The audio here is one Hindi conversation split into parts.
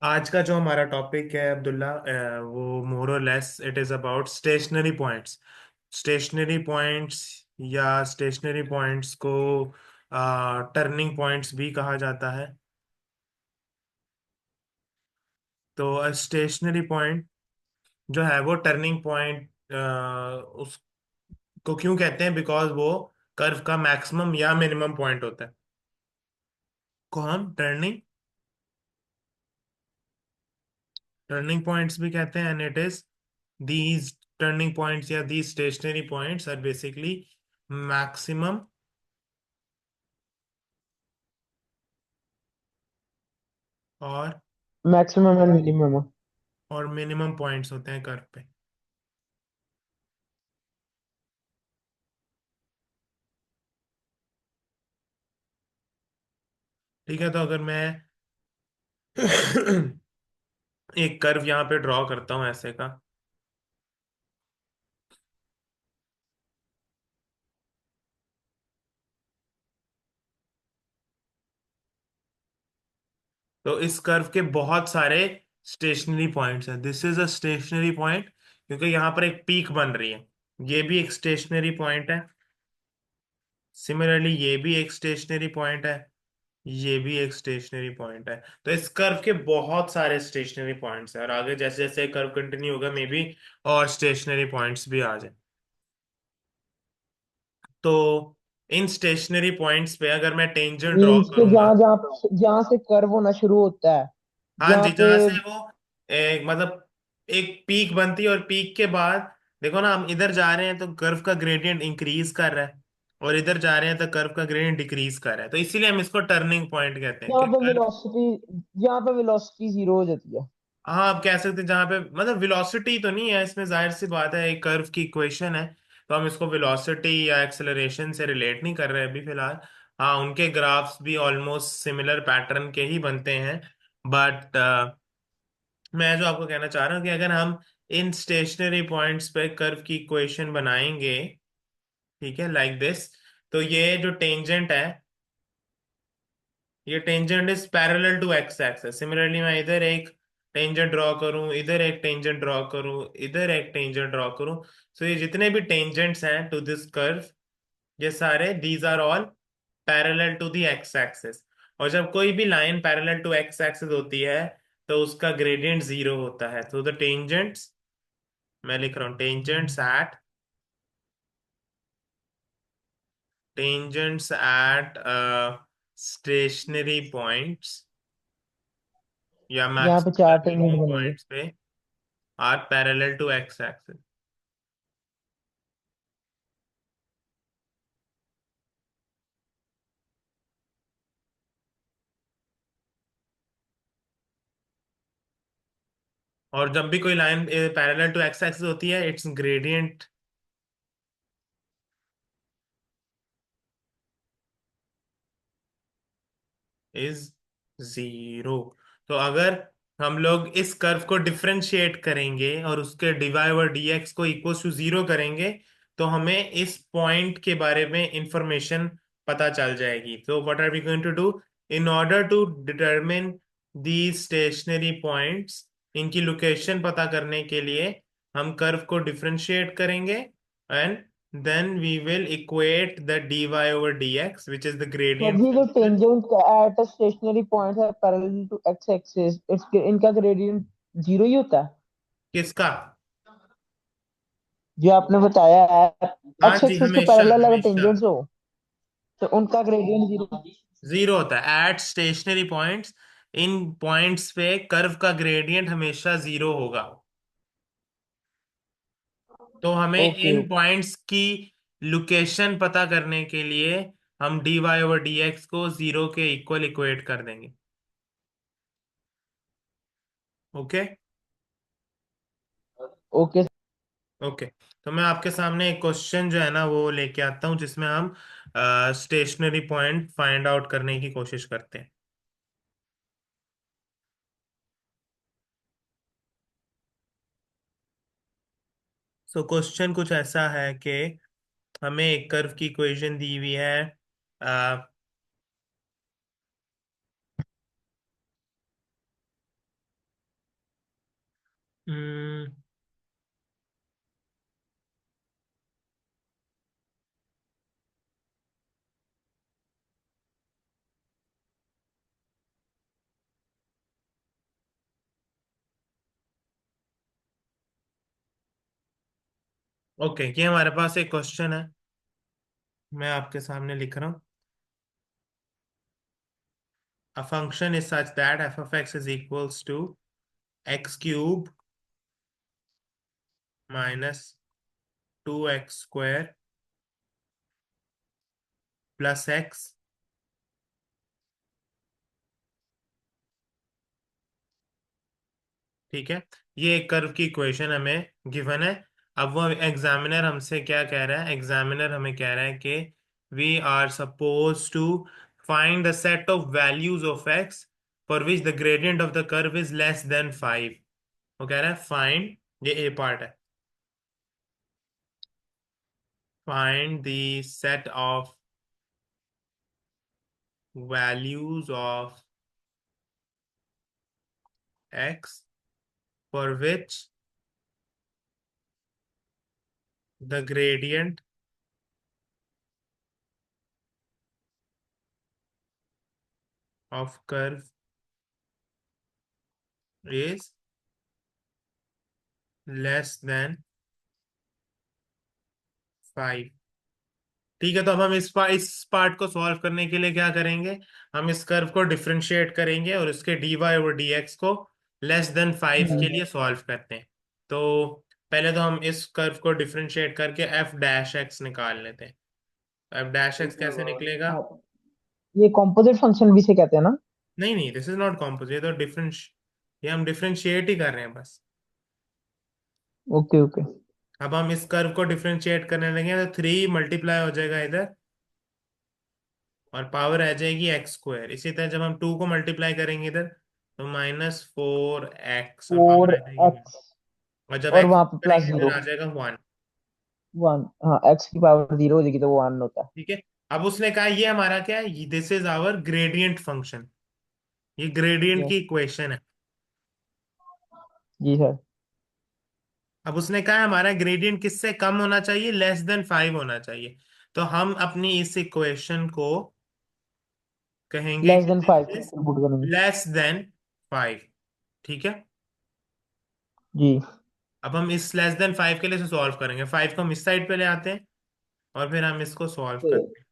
आज का जो हमारा टॉपिक है अब्दुल्ला, वो मोर और less it is about stationary points. Stationary points या स्टेशनरी पॉइंट्स को टर्निंग पॉइंट्स भी कहा जाता है। तो स्टेशनरी पॉइंट जो है वो टर्निंग पॉइंट उसको क्यों कहते हैं? बिकॉज वो कर्व का मैक्सिमम या मिनिमम पॉइंट होता है, को हम टर्निंग टर्निंग पॉइंट्स भी कहते हैं। And it is these turning points या these stationary points are basically maximum और maximum and minimum. Minimum points होते हैं कर्व पे। ठीक है, तो अगर मैं एक कर्व यहाँ पे ड्रॉ करता हूँ ऐसे का, तो इस कर्व के बहुत सारे स्टेशनरी पॉइंट्स हैं। This is a stationary point क्योंकि यहाँ पर एक पीक बन रही है। ये भी एक स्टेशनरी पॉइंट है। सिमिलरली ये भी एक स्टेशनरी पॉइंट है। ये भी एक स्टेशनरी पॉइंट है। तो इस कर्व के बहुत सारे स्टेशनरी पॉइंट्स हैं और आगे जैसे जैसे कर्व कंटिन्यू होगा मे बी और स्टेशनरी पॉइंट्स भी आ जाए। तो इन स्टेशनरी पॉइंट्स पे अगर मैं टेंजेंट ड्रॉ मीन्स के करूंगा। जहाँ जहाँ जहाँ से कर्व होना शुरू होता है, हाँ जहाँ जी, पे। जहां से वो मतलब एक पीक बनती है और पीक के बाद देखो ना, हम इधर जा रहे हैं तो कर्व का ग्रेडियंट इंक्रीज कर रहा है और इधर जा रहे हैं तो कर्व का ग्रेडियंट डिक्रीज कर रहा है। तो इसीलिए हम इसको टर्निंग पॉइंट कहते हैं जहाँ कि पे कर्व। वेलोसिटी जहाँ पे वेलोसिटी जीरो हो जाती है। हाँ, आप कह सकते हैं जहाँ पे मतलब वेलोसिटी तो नहीं है इसमें, जाहिर सी बात है एक कर्व की इक्वेशन है। तो हम इसको वेलोसिटी या एक्सेलरेशन से रिलेट नहीं कर रहे अभी फिलहाल। हाँ, उनके ग्राफ्स भी ऑलमोस्ट सिमिलर पैटर्न के ही बनते हैं। बट मैं जो आपको कहना चाह रहा हूँ कि अगर हम इन स्टेशनरी पॉइंट्स पे कर्व की इक्वेशन बनाएंगे, ठीक है, लाइक दिस, तो ये जो टेंजेंट है, ये tangent is parallel to x axis. Similarly मैं इधर एक टेंजेंट ड्रॉ करूं, इधर एक टेंजेंट ड्रॉ करूं, इधर एक टेंजेंट ड्रॉ करूं, सो ये जितने भी टेंजेंट्स हैं टू दिस कर्व, ये सारे these are all parallel to the x axis. और जब कोई भी line parallel to x axis होती है तो उसका ग्रेडियंट जीरो होता है। तो द टेंजेंट्स, मैं लिख रहा हूँ टेंजेंट्स एट स्टेशनरी पॉइंट्स या यहाँ पे मैक्सिमम चार या टेंजेंट मिनिमम बनेंगे। पॉइंट्स पे are parallel to x axis. और जब भी कोई line parallel to x axis होती है इट्स ग्रेडियंट इज जीरो। तो अगर हम लोग इस कर्व को डिफरेंशिएट करेंगे और उसके डीवाई ओवर डीएक्स को इक्वल टू जीरो करेंगे तो हमें इस पॉइंट के बारे में इंफॉर्मेशन पता चल जाएगी। तो what are we going to do in order to determine the stationary points? इनकी लोकेशन पता करने के लिए हम कर्व को डिफरेंशिएट करेंगे and then we will equate the dy over dx which is the तो gradient अभी जो function। Tangent at stationery point है पैरेलल टू एक्स एक्सिस, इसके इनका ग्रेडियंट जीरो ही होता है। किसका? जो आपने बताया है, हाँ एक्स जी, एक्सिस के हमेशा पैरेलल अगर हमेशा टेंजेंट्स हो तो उनका ग्रेडियंट जीरो। जीरो होता है एट स्टेशनरी पॉइंट्स। इन पॉइंट्स पे कर्व का ग्रेडियंट हमेशा जीरो होगा। तो हमें ओके इन ओके। पॉइंट्स की लोकेशन पता करने के लिए हम d y over d x को जीरो के इक्वल इक्वेट कर देंगे। ओके। ओके। ओके, तो मैं आपके सामने एक क्वेश्चन जो है ना वो लेके आता हूँ जिसमें हम स्टेशनरी पॉइंट फाइंड आउट करने की कोशिश करते हैं। सो क्वेश्चन कुछ ऐसा है कि हमें एक कर्व की इक्वेशन दी हुई है। ओके, ये हमारे पास एक क्वेश्चन है, मैं आपके सामने लिख रहा हूँ। A function is such that f of x is equals to x cube minus 2x square plus x। ठीक है, ये एक कर्व की इक्वेशन हमें गिवन है। अब वो एग्जामिनर हमसे क्या कह रहा है, एग्जामिनर हमें कह रहा है कि we are suppose to find the set of values of x for which the gradient of the curve is less than 5। वो कह रहा है फाइंड, ये ए पार्ट है, find the set of values of x for which the gradient of curve is less than 5। ठीक है, तो अब हम इस पार्ट को सॉल्व करने के लिए क्या करेंगे, हम इस कर्व को डिफरेंशिएट करेंगे और उसके डी वाई और डी एक्स को लेस देन 5 के हम्म। लिए सॉल्व करते हैं। तो पहले तो हम इस कर्व को डिफरेंशिएट करके एफ डैश एक्स निकाल लेते हैं। एफ डैश एक्स कैसे निकलेगा? हाँ, ये कॉम्पोजिट फंक्शन भी से कहते हैं ना? नहीं नहीं, दिस इज नॉट कॉम्पोजिट, तो ये हम डिफरेंशिएट ही कर रहे हैं बस। Okay okay. अब हम इस कर्व को डिफरेंशिएट करने लगे तो 3 मल्टीप्लाई हो जाएगा इधर, और पावर आ जाएगी एक्स स्क्वायर। इसी तरह जब हम 2 को मल्टीप्लाई करेंगे इधर, तो -4x, और फोर पावर आ जाएगी 1। एक्स और जब और एक्स वहां पे प्लस करेंगे इधर जीरो। आ जाएगा 1। 1। हाँ, एक्स की पावर 0 हो जाएगी तो वो 1 होता है। ठीक है, अब उसने कहा ये हमारा क्या है, this is our gradient function, ये ग्रेडियंट की यस। इक्वेशन है। जी सर। अब उसने कहा हमारा ग्रेडियंट किससे कम होना चाहिए, लेस देन 5 होना चाहिए। तो हम अपनी इस इक्वेशन को कहेंगे लेस कि देन दिस 5 इज पुट करेंगे। Less than 5। ठीक है, जी। अब हम इस लेस देन 5 के लिए इसे सॉल्व करेंगे। 5 को हम इस साइड पे ले आते हैं और फिर हम इसको सॉल्व तो करते हैं।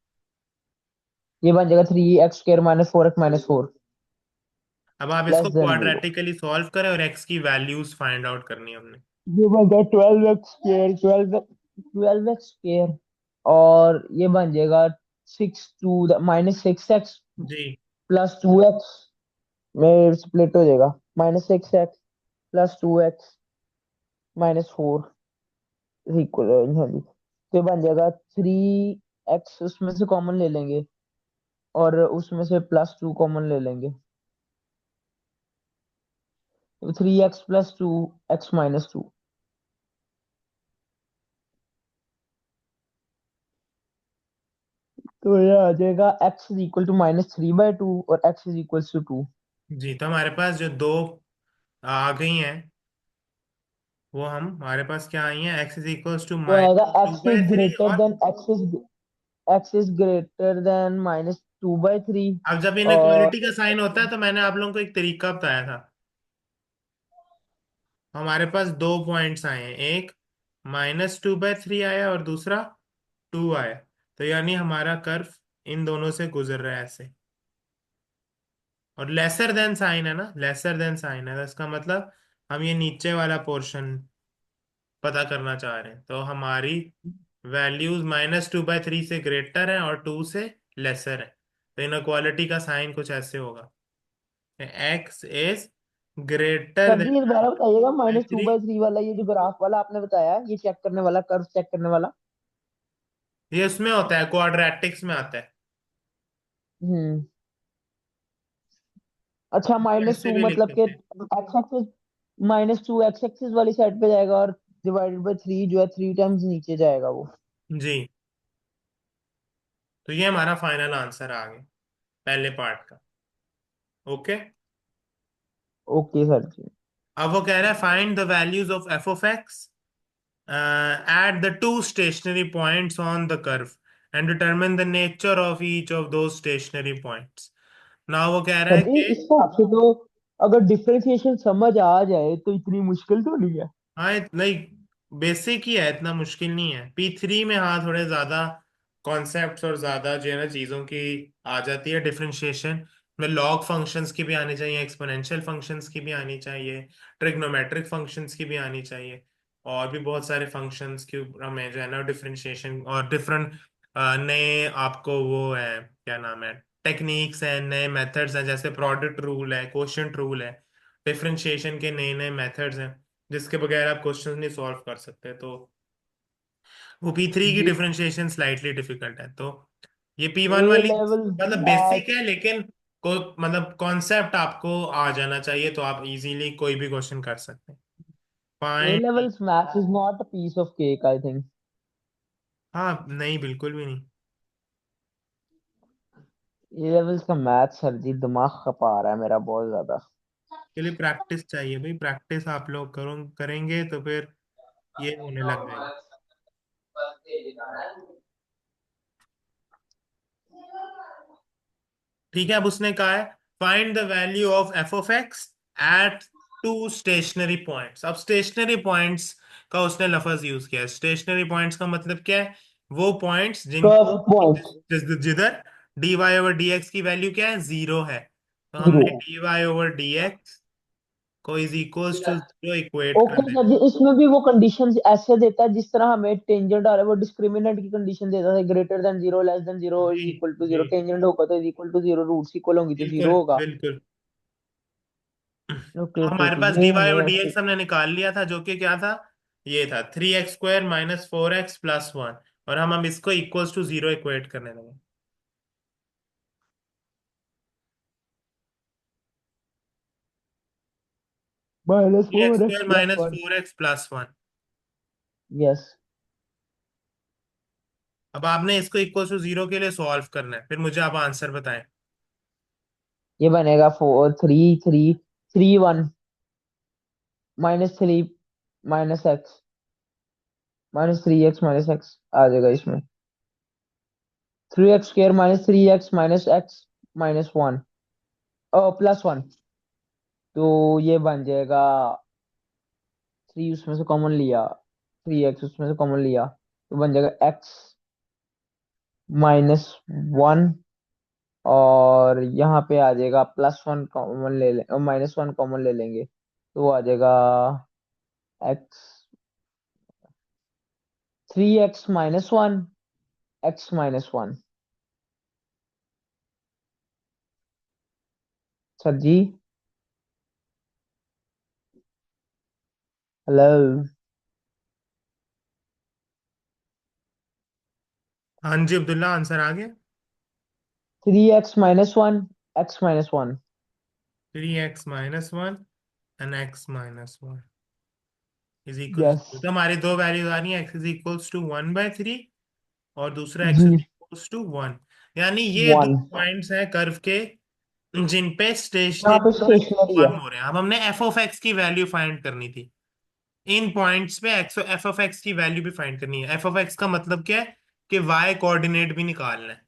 ये बन जाएगा 3x² -4x-4 अब आप लेस इसको देन 0। क्वाड्रेटिकली सॉल्व करें और एक्स की वैल्यूज फाइंड आउट करनी है हमने। ये बन जाएगा 12x², 12x² और ये बन जाएगा 6 जी प्लस 2x में स्प्लिट हो जाएगा। -6x plus 2x -4 equal. हाँ जी, तो ये बन जाएगा 3x, उसमें से कॉमन ले लेंगे और उसमें से +2 कॉमन ले लेंगे, तो 3x + 2x -2। तो ये आ जाएगा x = -3/2 और x = 2। जी, तो हमारे पास जो दो आ गई हैं, वो हम हमारे पास क्या आई हैं, एक्स इज इक्वल्स टू तो आएगा minus two x by is three greater और देन -2/3 अब जब और इनक्वालिटी का साइन होता है तो मैंने आप लोगों को एक तरीका बताया था। हमारे पास दो पॉइंट्स आए हैं, एक -2/3 आया और दूसरा 2 आया। तो यानी हमारा कर्व इन दोनों से गुजर रहा है ऐसे, और लेसर देन साइन है ना, लेसर देन साइन है, तो इसका मतलब हम ये नीचे वाला पोर्शन पता करना चाह रहे हैं। तो हमारी वैल्यूज -2/3 से ग्रेटर है और 2 से लेसर है। तो इनक्वालिटी का साइन कुछ ऐसे होगा, x is greater sir than जी, ये दोबारा बताइएगा। बाई -2 थ्री बाई थ्री वाला ये जो ग्राफ वाला आपने बताया, ये चेक करने वाला, कर्व चेक करने वाला। ये उसमें होता है, क्वाड्रेटिक्स में आता है। हम्म। अच्छा, ऐसे -2 भी लिख मतलब कि सकते हैं। एक्स एक्सिस -2 एक्स एक्सिस वाली साइड पे जाएगा और /3 जो है 3 टाइम्स नीचे जाएगा वो। जी, तो ये हमारा फाइनल आंसर आ गया पहले पार्ट का। ओके, ओके सर जी। अब वो कह रहा है find the values of F of x at the two stationary points on the curve and determine the nature of each of those stationary points। now वो कह रहा सर है जी, कि इस हिसाब से तो अगर डिफरेंशिएशन समझ आ जाए तो इतनी मुश्किल तो नहीं है। हाँ नहीं, बेसिक ही है, इतना मुश्किल नहीं है। P3 में हाँ थोड़े ज्यादा कॉन्सेप्ट्स और ज्यादा जो है ना चीजों की आ जाती है डिफरेंशिएशन में। लॉग फंक्शंस की भी आनी चाहिए, एक्सपोनेंशियल फंक्शंस की भी आनी चाहिए, ट्रिग्नोमेट्रिक फंक्शंस की भी आनी चाहिए, और भी बहुत सारे फंक्शंस के ऊपर हमें जो है ना डिफरेंशिएशन और डिफरेंट नए आपको वो है क्या नाम है टेक्निक्स हैं, नए मेथड्स हैं, जैसे प्रोडक्ट रूल है, कोशिएंट रूल है, डिफरेंशिएशन के नए नए मेथड्स हैं जिसके बगैर आप क्वेश्चन नहीं सॉल्व कर सकते। तो वो P3 की जी। डिफरेंशिएशन स्लाइटली डिफिकल्ट है। तो ये ए P1 वाली लेवल मतलब बेसिक है, लेकिन को मतलब कॉन्सेप्ट आपको आ जाना चाहिए तो आप इजीली कोई भी क्वेश्चन कर सकते हैं। A find. Levels maths is not a piece of cake I think. हाँ नहीं, बिल्कुल भी नहीं। ए लेवल्स का मैथ सर जी दिमाग खपा रहा है मेरा बहुत ज्यादा। के लिए प्रैक्टिस चाहिए भाई, प्रैक्टिस आप लोग करेंगे तो फिर ये होने लग जाएगा। ठीक है, अब उसने कहा है find the value of f(x) at two stationary points. अब स्टेशनरी पॉइंट्स का उसने लफ्ज यूज किया है। स्टेशनरी पॉइंट्स का मतलब क्या है? वो पॉइंट्स कर्व पॉइंट। जिधर dy/dx की वैल्यू क्या है, जीरो है। तो जीरो। हमने dy/dx को is equals to zero equate कर ओके देना। सर जी, इसमें भी वो कंडीशन ऐसे देता है जिस तरह हमें टेंजेंट आ रहा है, वो डिस्क्रिमिनेंट की कंडीशन देता है, greater than zero, less than zero, is जी इक्वल टू जी, जीरो, टेंजेंट होगा तो is equal to zero, roots equal होंगी तो बिल्कुल जीरो होगा। बिल्कुल। ओके ओके हमारे ओके, पास ये dy हमें और ऐसे। dx हमने निकाल लिया था, जो कि क्या था, ये था 3x² - 4x+1। और हम इसको इक्वल्स टू जीरो इक्वेट करने लगे। Minus three x four x square plus minus one four x plus one yes. अब आपने इसको इक्वल्स टू जीरो के लिए सॉल्व करना है, फिर मुझे आप आंसर बताएं। ये बनेगा four three three three one minus three minus x minus three x minus x आ जाएगा इसमें। Three x square minus minus one plus one. तो ये बन जाएगा, थ्री उसमें से कॉमन लिया, थ्री एक्स उसमें से कॉमन लिया, तो बन जाएगा एक्स माइनस वन। और यहाँ पे आ जाएगा प्लस वन कॉमन ले लें, माइनस वन कॉमन ले लेंगे तो वो आ जाएगा x, three x minus one, x minus one. Sir ji. Hello. हाँ जी अब्दुल्ला, आंसर आ गया। Three x minus one, x minus one. 3x - 1 and x - 1 is equal yes. Two, तो हमारी दो वैल्यूज आ रही है, x इज इक्वल्स टू 1/3 और दूसरा x जी। Is equals to 1। यानी ये दो वन। पॉइंट्स हैं कर्व के जिन पे यहाँ स्टेशनरी पे स्टेशनरी है। वन हो रहे हैं। अब हमने f(x) की वैल्यू फाइंड करनी थी। इन पॉइंट्स पे f(x) की वैल्यू भी फाइंड करनी है। f(x) का मतलब क्या है कि y कोऑर्डिनेट भी निकालना है।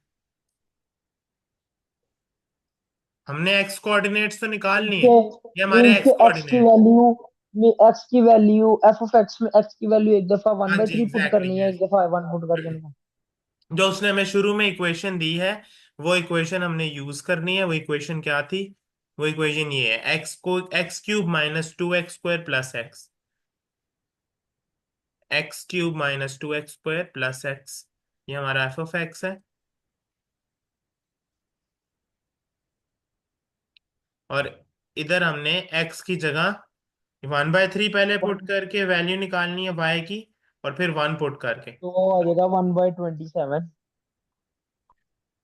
हमने x कोऑर्डिनेट्स तो निकालनी है, इनके ये हमारे इनके x एक्स की कोऑर्डिनेट। वैल्यू में, एक्स की वैल्यू, एफ ऑफ एक्स में एक्स की वैल्यू एक दफा वन हाँ बाई जी थ्री पुट एग्जैक्टली करनी है, एक यस। दफा वन पुट करके निकाल। जो उसने हमें शुरू में इक्वेशन दी है, वो इक्वेशन हमने यूज करनी है। वो इक्वेशन क्या थी? वो इक्वेशन ये है, x³ - 2x² + x, x³ - 2x² + x, ये हमारा f(x) है। और इधर हमने x की जगह 1/3 पहले पुट करके वैल्यू निकालनी है y की, और फिर 1 पुट करके। तो वो आ जाएगा 1/27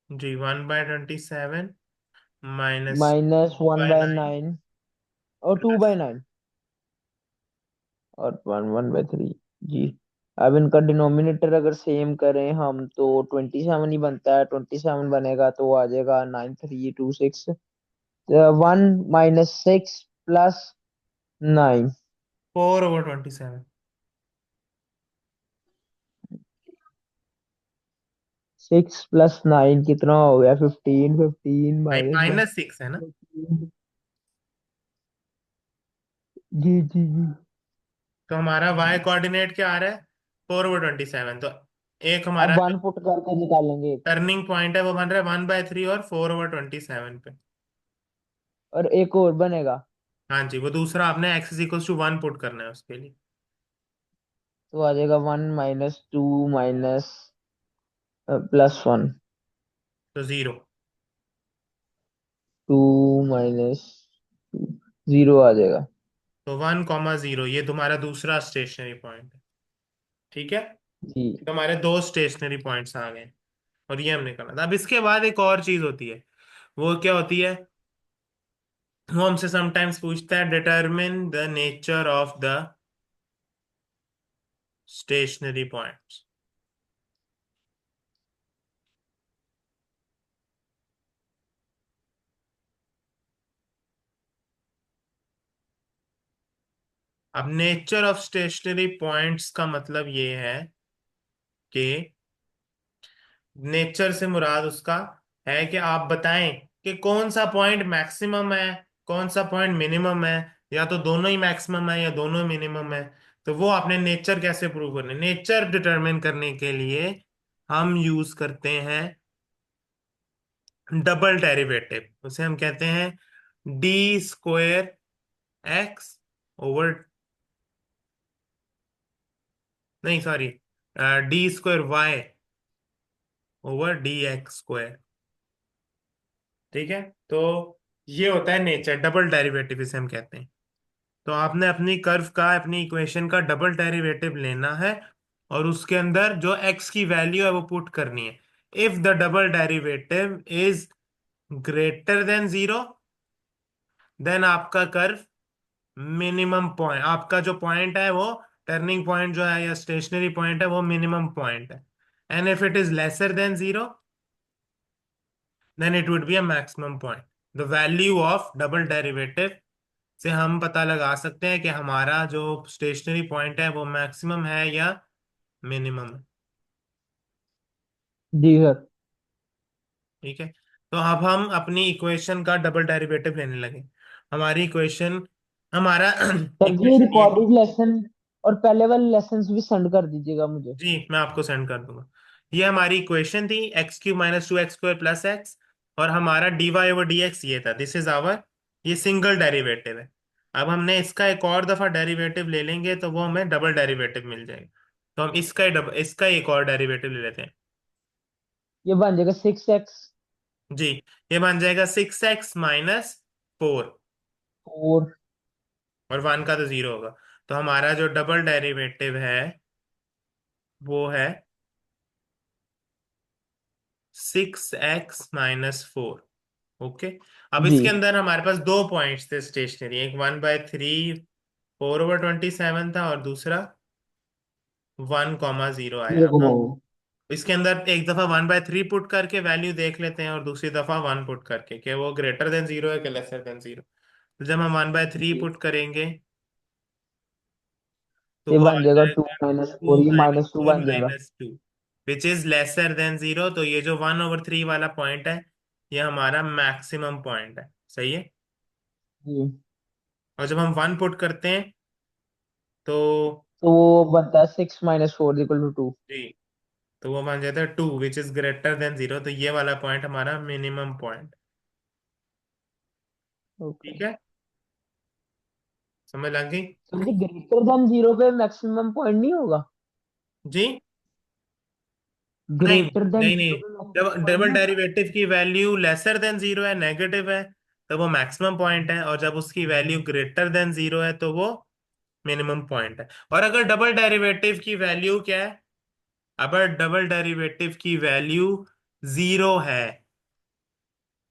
जी 1/27 minus minus one by by nine nine और टू प्लस। बाई नाइन और वन वन बाई थ्री। जी। अब इनका डिनोमिनेटर अगर सेम करें हम तो 27 ही बनता है, 27 बनेगा तो वो आ जाएगा 9326, one minus six plus nine. 4/27। Six plus nine कितना हो गया, फिफ्टीन, फिफ्टीन भाई माइनस वन। -6 है ना। जी जी जी। तो हमारा वाई कोऑर्डिनेट क्या आ रहा है, 4/27। तो एक अब हमारा वन पुट करके निकालेंगे एक। टर्निंग पॉइंट है वो बन रहा है 1/3 और 4/27 पे। और एक और बनेगा। हाँ जी, वो दूसरा आपने x is equal to 1 put करना है उसके लिए। तो आ जाएगा 1 - 2 माइनस +1। तो 0। 2 - 2 0 आ जाएगा। तो 1,0 ये तुम्हारा दूसरा स्टेशनरी पॉइंट है। ठीक है, जी। तो हमारे दो स्टेशनरी पॉइंट्स आ गए और ये हमने करना था। अब इसके बाद एक और चीज होती है, वो क्या होती है, वो हमसे समटाइम्स पूछता है determine the nature of the stationary points. अब नेचर ऑफ स्टेशनरी पॉइंट्स का मतलब ये है कि नेचर से मुराद उसका है कि आप बताएं कि कौन सा पॉइंट मैक्सिमम है, कौन सा पॉइंट मिनिमम है, या तो दोनों ही मैक्सिमम है या दोनों मिनिमम है। तो वो आपने नेचर कैसे प्रूव करने, नेचर डिटरमिन करने के लिए हम यूज करते हैं डबल डेरिवेटिव। उसे हम कहते हैं d² x ओवर, नहीं sorry, d² y over dx²। ठीक है, तो ये होता है नेचर, डबल डेरिवेटिव इसे हम कहते हैं। तो आपने अपनी कर्व का, अपनी इक्वेशन का डबल डेरिवेटिव लेना है और उसके अंदर जो एक्स की वैल्यू है वो पुट करनी है। If the double derivative is greater than 0, then आपका कर्व मिनिमम पॉइंट, आपका जो पॉइंट है वो टर्निंग पॉइंट जो है या स्टेशनरी पॉइंट है वो मिनिमम पॉइंट है। And if it is lesser than 0, then it would be a maximum point. The value of double derivative से हम पता लगा सकते हैं कि हमारा जो स्टेशनरी पॉइंट है वो मैक्सिमम है या मिनिमम है। जी सर। ठीक है, तो अब हम अपनी इक्वेशन का डबल डेरिवेटिव लेने लगे। हमारी इक्वेशन, हमारा सर जी इक्वेशन ये, रिकॉर्डेड लेसन और पहले वाले लेसन्स भी सेंड कर दीजिएगा मुझे। जी मैं आपको सेंड कर दूंगा। ये हमारी इक्वेशन थी x³ - 2x² + x, और हमारा dy/dx ये था, दिस इज आवर, ये सिंगल डेरिवेटिव है। अब हमने इसका एक और दफा डेरिवेटिव ले लेंगे तो वो हमें डबल डेरिवेटिव मिल जाएगा। तो हम इसका एक और डेरिवेटिव ले लेते हैं। ये बन जाएगा 6x। जी, ये बन जाएगा 6x - 4, और और 1 का तो 0 होगा। तो हमारा जो डबल डेरिवेटिव है वो है 6x - 4। ओके, अब जी इसके अंदर हमारे पास दो पॉइंट्स थे स्टेशनरी, एक 1/3 4/27 था और दूसरा 1,0 आया। मेरे अब को हम मालूम। इसके अंदर एक दफा 1/3 पुट करके वैल्यू देख लेते हैं और दूसरी दफा 1 पुट करके कि वो ग्रेटर देन 0 है कि लेसर देन 0। तो जब हम 1/3 जी पुट करेंगे तो ये वो आ बन जाएगा टू जाएगा माइनस टू फोर ये माइनस -2 फोर बन जाएगा। Minus two which is lesser than 0। तो ये जो 1/3 वाला पॉइंट है ये हमारा मैक्सिमम पॉइंट है। सही है, जी और जब हम 1 पुट करते हैं तो, तो वो बनता है 6 - 4 = 2। जी, तो वो बन जाता है 2 विच इज ग्रेटर देन 0। तो ये वाला पॉइंट हमारा मिनिमम पॉइंट। ओके। ठीक है, समझ लग गई। सर जी ग्रेटर देन 0 पे मैक्सिमम पॉइंट नहीं होगा? जी, नहीं ग्रेटर देन नहीं 0 नहीं, पे मैक्सिमम जब पॉइंट डबल नहीं होगा? डेरिवेटिव की वैल्यू लेसर देन 0 है, नेगेटिव है, तो वो मैक्सिमम पॉइंट है, और जब उसकी वैल्यू ग्रेटर देन 0 है तो वो मिनिमम पॉइंट है। और अगर डबल डेरिवेटिव की वैल्यू क्या है, अगर डबल डेरिवेटिव की वैल्यू 0 है,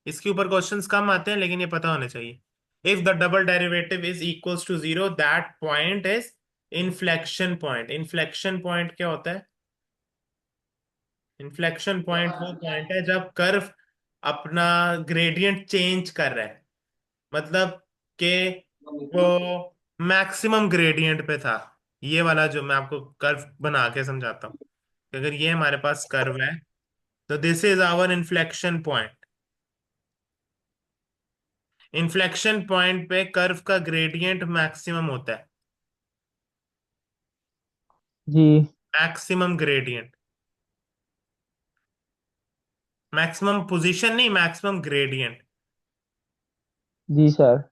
इसके ऊपर क्वेश्चंस कम आते हैं लेकिन ये पता होने चाहिए। If the double derivative is equals to 0, that point is inflection point. Inflection point क्या होता है, इन्फ्लेक्शन पॉइंट वो पॉइंट है जब कर्व अपना ग्रेडियंट चेंज कर रहा है, मतलब कि वो मैक्सिमम ग्रेडियंट पे था। ये वाला जो मैं आपको कर्व बना के समझाता हूँ कि अगर ये हमारे पास कर्व है तो this is our inflection point. Inflection point पे कर्व का ग्रेडियंट मैक्सिमम होता है। जी। मैक्सिमम ग्रेडियंट, मैक्सिमम पोजीशन नहीं, मैक्सिमम ग्रेडियंट। जी सर।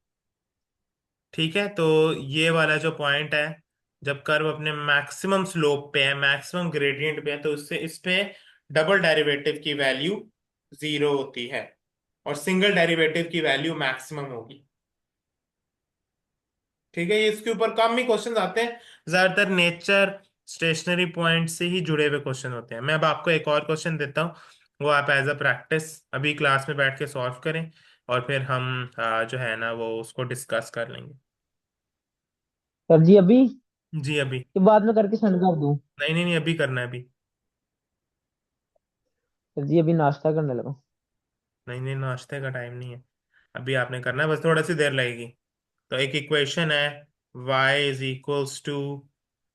ठीक है, तो ये वाला जो पॉइंट है, जब कर्व अपने मैक्सिमम स्लोप पे है, मैक्सिमम ग्रेडियंट पे है, तो उससे इस पे डबल डेरिवेटिव की वैल्यू जीरो होती है और सिंगल डेरिवेटिव की वैल्यू मैक्सिमम होगी। ठीक है, ये इसके ऊपर कम ही क्वेश्चंस आते हैं, ज्यादातर नेचर स्टेशनरी पॉइंट से ही जुड़े हुए क्वेश्चन होते हैं। मैं अब आपको एक और क्वेश्चन देता हूँ, वो आप एज अ प्रैक्टिस अभी क्लास में बैठ के सॉल्व करें, और फिर हम जो है ना वो उसको डिस्कस कर लेंगे। सर जी अभी जी अभी। कि बाद में करके सेंड कर दूं? नहीं नहीं नहीं, अभी करना है अभी। सर जी अभी नाश्ता करने लगा। नहीं नहीं, नाश्ते का टाइम नहीं है, अभी आपने करना है, बस थोड़ा सी देर लगेगी। तो एक इक्वेशन है, y is equals to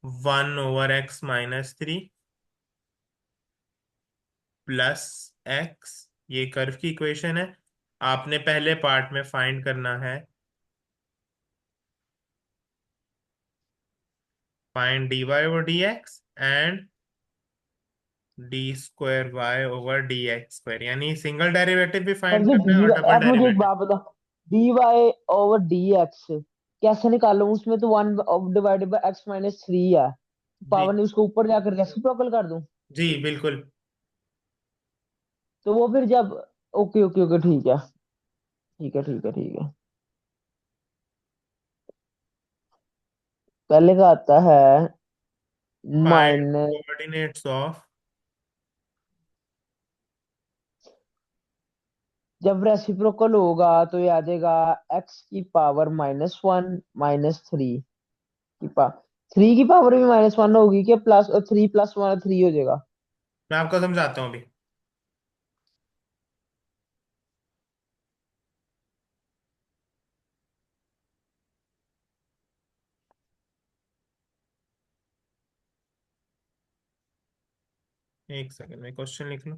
1/x - 3 plus x, ये कर्व की इक्वेशन है। आपने पहले पार्ट में फाइंड करना है, find dy/dx and d² y/dx², यानी सिंगल डेरिवेटिव भी सर फाइंड जी करना है डी, और डबल आप मुझे एक डेरिवेटिव। बात बताओ, dy/dx कैसे निकालूं? उसमें तो 1/x - 3 है, जी पावर ने उसको ऊपर जाकर कैसे टॉगल कर दूं? जी बिल्कुल। तो वो फिर जब, ओके ओके ओके, ठीक है ठीक है ठीक है ठीक है। पहले का आता है फाइंड माइनस, कोऑर्डिनेट्स ऑफ, जब रेसिप्रोकल होगा तो ये आ जाएगा x⁻⁻1 -3 की पा 3 की पावर भी -1 होगी क्या? प्लस 3 + 1 3 हो जाएगा। मैं आपको समझाता हूँ अभी। एक सेकंड में क्वेश्चन लिख लूँ।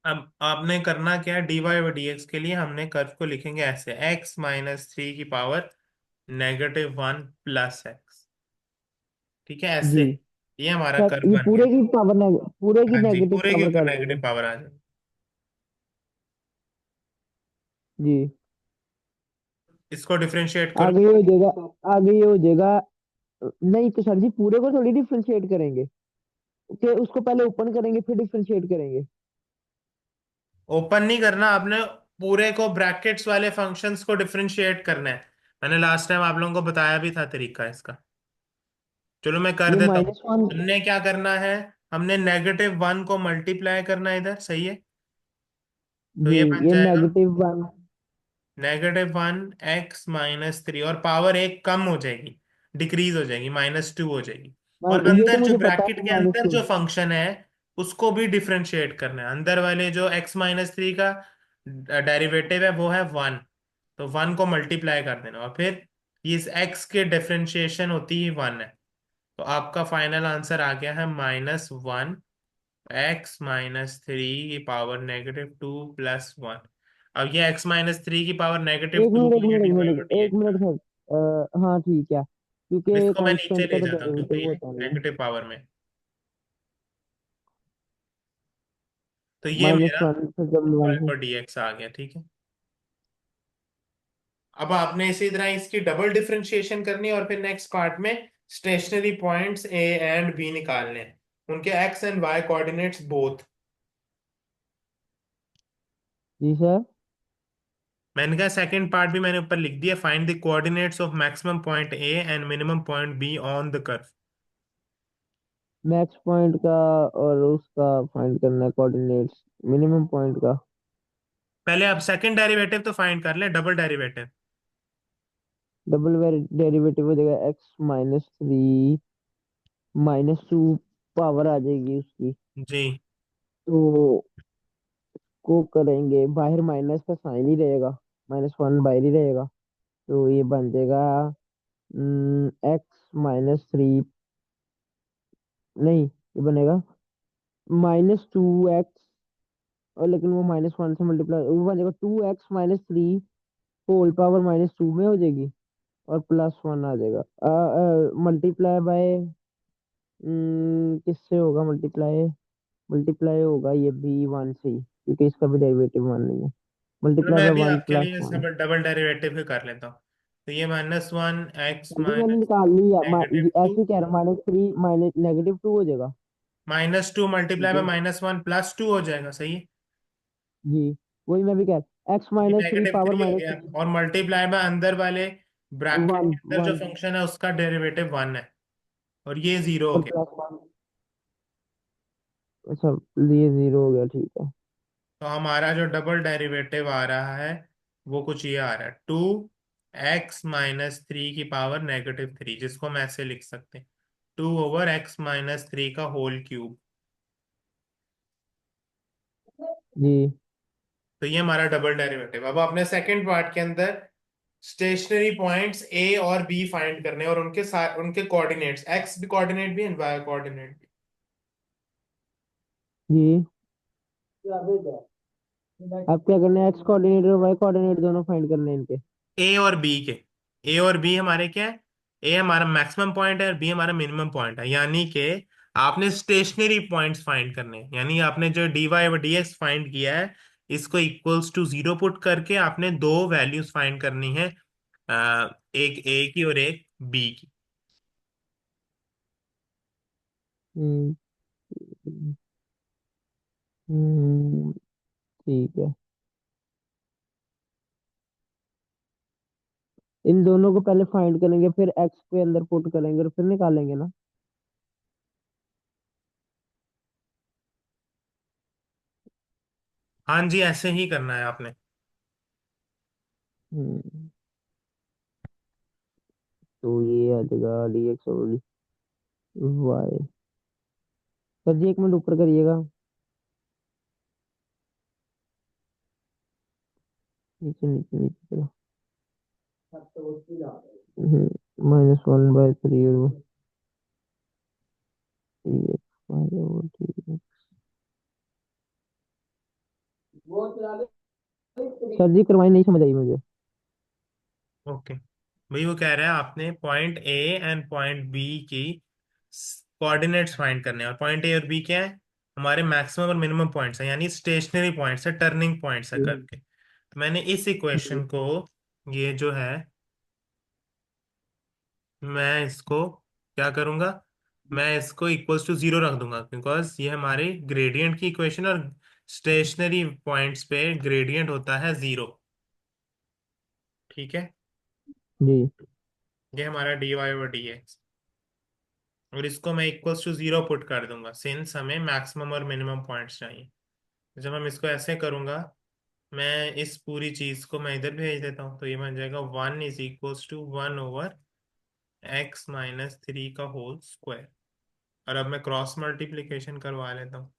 अब आपने करना क्या है, dy/dx के लिए हमने कर्व को लिखेंगे ऐसे, x - 3 की पावर -1 प्लस एक्स। ठीक है, ऐसे जी ये हमारा सर, कर्व ये बन गया। पूरे की पावर पूरे की हाँ जी, नेगेटिव पूरे के पावर ऊपर कर नेगेटिव देंगे। पावर आ जाए। जी। इसको डिफरेंशिएट करो। आगे ये हो जाएगा, आगे ये हो जाएगा। नहीं तो सर जी पूरे को थोड़ी डिफरेंशिएट करेंगे, कि उसको पहले ओपन करेंगे फिर डिफरेंशिएट करेंगे? ओपन नहीं करना आपने, पूरे को ब्रैकेट्स वाले फंक्शंस को डिफरेंशिएट करना है। मैंने लास्ट टाइम आप लोगों को बताया भी था तरीका इसका। चलो मैं कर ये देता हूँ। -1। हमने क्या करना है, हमने -1 को मल्टीप्लाई करना है इधर, सही है। तो जी, ये बन ये जाएगा -1। -1 x - 3, और पावर एक कम हो जाएगी, डिक्रीज हो जाएगी, -2 हो जाएगी। और ये तो अंदर जो मुझे पता ब्रैकेट है के अंदर -2। जो फंक्शन है उसको भी डिफरेंशिएट करना है। अंदर वाले जो x - 3 का डेरिवेटिव है वो है 1, तो 1 को मल्टीप्लाई कर देना, और फिर इस x के डिफरेंशिएशन होती ही 1 है। तो आपका फाइनल आंसर आ गया है -1 x - 3 की पावर -2 प्लस 1। अब ये x - 3 की पावर एक -2 मिनट एक को ये मिनट एक डिवाइड मिनट एक मिनट सर, हाँ ठीक है, अब क्योंकि इसको मैं नीचे कांस्टेंट ले का तो जाता हूँ क्योंकि डेरिवेटिव ये होता नहीं है। नेगेटिव पावर में। तो ये मेरा -1 फिर डबल 1 से। y/dx आ गया। ठीक है, अब आपने इसी तरह इसकी डबल डिफरेंशिएशन करनी है, और फिर नेक्स्ट पार्ट में stationary points A and B निकालने हैं, उनके x and y coordinates both. जी सर। मैंने कहा सेकंड पार्ट भी मैंने ऊपर लिख दिया, find the coordinates of maximum point A and minimum point B on the curve. Max point का और उसका फाइंड करना है कोऑर्डिनेट्स मिनिमम पॉइंट का। पहले आप सेकंड डेरिवेटिव तो फाइंड कर ले, डबल डेरिवेटिव। डबल डेरिवेटिव हो जाएगा x - 3 -2, पावर आ जाएगी उसकी। जी तो को करेंगे, बाहर माइनस का साइन ही रहेगा, -1 बाहर ही रहेगा। तो ये बन जाएगा x - 3, नहीं ये बनेगा -2x और लेकिन वो -1 से मल्टीप्लाई, वो बन जाएगा 2x-3 होल पावर -2 में हो जाएगी, और +1 आ जाएगा। मल्टीप्लाई बाय, किससे होगा मल्टीप्लाई? मल्टीप्लाई होगा ये भी 1 से ही, क्योंकि इसका भी डेरिवेटिव 1 नहीं है। चलो मल्टीप्लाई मैं बाय अभी वन आपके प्लस लिए वन सब डबल डेरिवेटिव ही कर लेता हूँ। तो ये -1 एक्स जल्दी मैंने माइनस निकाल लिया, -2, ऐसे ही कह रहा, -3 माइनस -2 हो जाएगा। -2 मल्टीप्लाई ठीक में है -1 +2 हो जाएगा, सही है। जी, वही मैं भी कह रहा, एक्स ये माइनस थ्री पावर -3 हो गया, -3, और मल्टीप्लाई में अंदर वाले ब्रैकेट वन के अंदर जो वन फंक्शन है उसका डेरिवेटिव 1 है, और ये 0 हो और गया। +1। अच्छा, ये 0 हो गया, ठीक है। तो हमारा जो डबल डेरिवेटिव आ रहा है वो कुछ ये आ रहा है, 2x-3 की पावर -3, जिसको हम ऐसे लिख सकते हैं, 2/x-3 का होल क्यूब। जी तो ये हमारा डबल डेरिवेटिव। अब अपने सेकंड पार्ट के अंदर स्टेशनरी पॉइंट्स ए और बी फाइंड करने हैं, और उनके साथ उनके कोऑर्डिनेट्स, एक्स भी कोऑर्डिनेट भी एंड वाई कोऑर्डिनेट भी। जी, आप क्या करना है, एक्स कोऑर्डिनेट और वाई कोऑर्डिनेट दोनों फाइंड करने हैं इनके। ए और बी के, ए और बी हमारे क्या है? ए हमारा मैक्सिमम पॉइंट है और बी हमारा मिनिमम पॉइंट है, यानी कि आपने स्टेशनरी पॉइंट्स फाइंड करने हैं। यानी आपने जो डी वाई और डी एक्स फाइंड किया है, इसको इक्वल्स टू 0 पुट करके आपने दो वैल्यूज फाइंड करनी है, एक ए की और एक बी की। हम्म हम्म, ठीक है। इन दोनों को पहले फाइंड करेंगे, फिर एक्स के अंदर पुट करेंगे और फिर निकालेंगे ना। हाँ जी, ऐसे ही करना है आपने। हम्म तो ये आ जाएगा dx और वाई। सर जी, 1 मिनट ऊपर करिएगा, नीचे नीचे नीचे चलो। -1/3 और dx। सर जी करवाई, नहीं समझ आई मुझे। ओके, भाई वो कह रहा है आपने point A and point B की कोऑर्डिनेट्स फाइंड करने हैं, और पॉइंट ए और बी क्या है? हमारे मैक्सिमम और मिनिमम पॉइंट्स हैं, यानी स्टेशनरी पॉइंट्स है, टर्निंग पॉइंट्स है हम्म, करके। तो मैंने इस इक्वेशन को, ये जो है, मैं इसको क्या करूंगा, मैं इसको इक्वल्स टू 0 रख दूंगा, बिकॉज ये हमारे ग्रेडियंट की इक्वेशन, और स्टेशनरी पॉइंट्स पे ग्रेडियंट होता है 0। ठीक है, जी ये हमारा डी वाई और डी एक्स, और इसको मैं इक्वल्स टू 0 पुट कर दूंगा, सिंस हमें मैक्सिमम और मिनिमम पॉइंट्स चाहिए। तो जब हम इसको ऐसे करूंगा, मैं इस पूरी चीज को मैं इधर भेज देता हूँ, तो ये बन जाएगा 1 = 1/x-3 का होल स्क्वायर। और अब मैं क्रॉस मल्टीप्लीकेशन करवा लेता हूँ,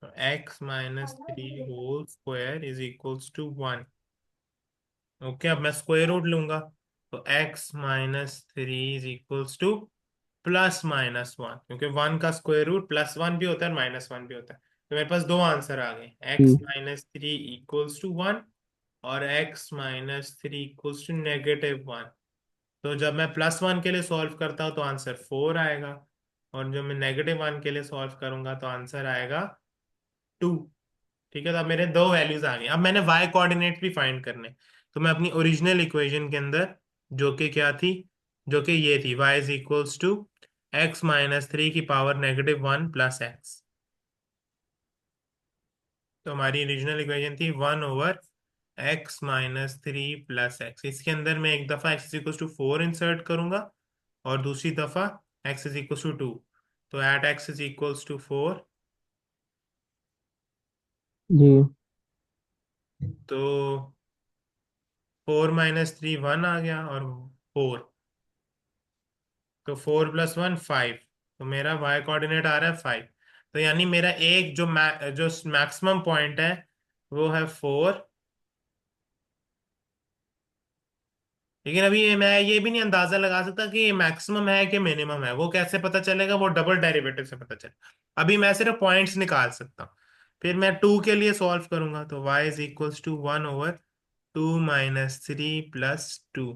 तो x-3 whole square is equals to 1। Okay, अब मैं स्क्वायर रूट लूंगा, तो x-3 इज इक्वल्स टू +-1, क्योंकि 1 का स्क्वायर रूट +1 भी होता है और -1 भी होता है। तो मेरे पास दो आंसर आ गए, जी x-3 इक्वल्स टू 1 और x-3 इक्वल्स टू -1। तो जब मैं +1 के लिए सॉल्व करता हूँ तो आंसर 4 आएगा, और जब मैं -1 के लिए सॉल्व करूंगा तो आंसर आएगा 2। ठीक है, तो अब मेरे दो वैल्यूज आ गई। अब मैंने y कोऑर्डिनेट भी फाइंड करने, तो मैं अपनी ओरिजिनल इक्वेशन के अंदर, जो कि क्या थी, जो कि ये थी, y is equals to x-3 की पावर -1 प्लस एक्स। तो हमारी ओरिजिनल इक्वेशन थी 1/x-3 प्लस एक्स। इसके अंदर मैं एक दफा x is equals to 4 insert करूंगा, और दूसरी दफा x इज इक्वल्स टू 2। तो at x is equals to 4, जी तो 4 - 3 1 आ गया, और 4, तो 4 + 1 5। तो मेरा y कोऑर्डिनेट आ रहा है 5। तो यानी मेरा एक जो मैक्सिमम पॉइंट है वो है 4, लेकिन अभी मैं ये भी नहीं अंदाजा लगा सकता कि ये मैक्सिमम है कि मिनिमम है। वो कैसे पता चलेगा? वो डबल डेरिवेटिव से पता चलेगा। अभी मैं सिर्फ पॉइंट्स निकाल सकता हूँ। फिर मैं टू के लिए सॉल्व करूंगा, तो y इज इक्वल्स टू 1/2 - 3 + 2।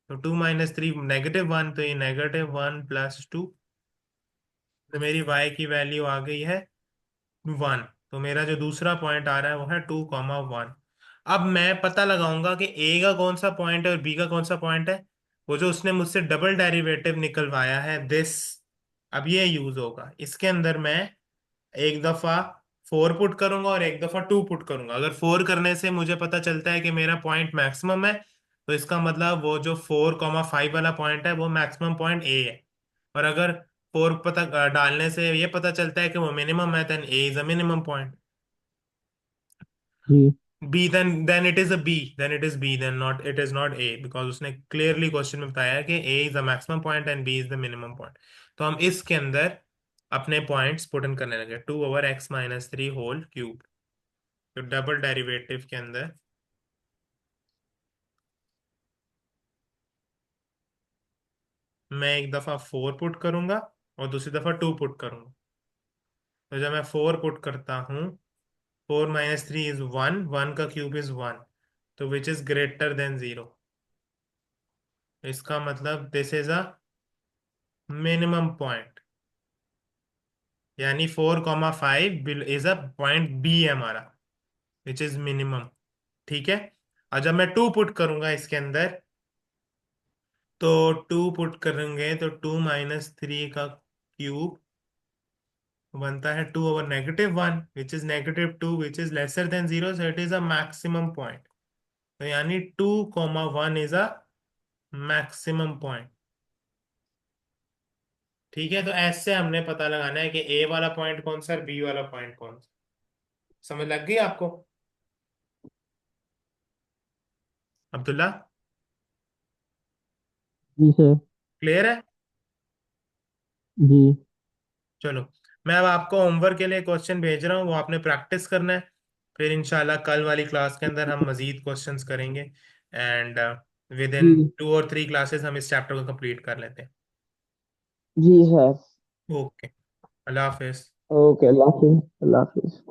तो 2 - 3 -1, तो ये -1 + 2। तो मेरी y की वैल्यू आ गई है 1। तो मेरा जो दूसरा पॉइंट आ रहा है वो है 2, 1। अब मैं पता लगाऊंगा कि ए का कौन सा पॉइंट है और बी का कौन सा पॉइंट है। वो जो उसने मुझसे डबल डेरिवेटिव निकलवाया है दिस, अब ये यूज होगा इसके अंदर। मैं एक दफा 4 पुट करूंगा और एक दफा 2 पुट करूंगा। अगर 4 करने से मुझे पता चलता है कि मेरा पॉइंट मैक्सिमम है, तो इसका मतलब वो जो 4, 5 वाला पॉइंट है वो मैक्सिमम पॉइंट ए है। और अगर 4 पता डालने से ये पता चलता है कि वो मिनिमम है, then A is a minimum point. जी B, then it is a B, then it is B, then not, it is not A, because उसने क्लियरली क्वेश्चन में बताया है कि A is the maximum point and B is the minimum point. तो हम इसके अंदर अपने पॉइंट्स पुट इन करने लगे, 2/x - 3 होल क्यूब। तो डबल डेरिवेटिव के अंदर मैं एक दफा 4 पुट करूंगा और दूसरी दफा 2 पुट करूंगा। तो जब मैं 4 पुट करता हूँ, 4 - 3 इज 1, 1 का क्यूब इज 1, तो विच इज ग्रेटर देन 0। इसका मतलब this is a minimum point, यानी 4, 5 इज अ पॉइंट बी है हमारा, विच इज मिनिमम। ठीक है। और जब मैं 2 पुट करूंगा इसके अंदर, तो 2 पुट करेंगे तो 2 - 3 का क्यूब बनता है 2/-1, which is -2, which is lesser than 0, so it is a maximum point. तो यानी 2, 1 इज अ मैक्सिमम पॉइंट। ठीक है। तो ऐसे हमने पता लगाना है कि ए वाला पॉइंट कौन सा है, बी वाला पॉइंट कौन सा। समझ लग गई आपको अब्दुल्ला? जी सर। क्लियर है? जी चलो, मैं अब आपको होमवर्क के लिए क्वेश्चन भेज रहा हूँ, वो आपने प्रैक्टिस करना है। फिर इंशाल्लाह कल वाली क्लास के अंदर हम मजीद क्वेश्चंस करेंगे, एंड विद इन जी 2 और 3 क्लासेस हम इस चैप्टर को कंप्लीट कर लेते हैं। जी सर। ओके, अल्लाह हाफिज। ओके, अल्लाह हाफिज, अल्लाह हाफिज।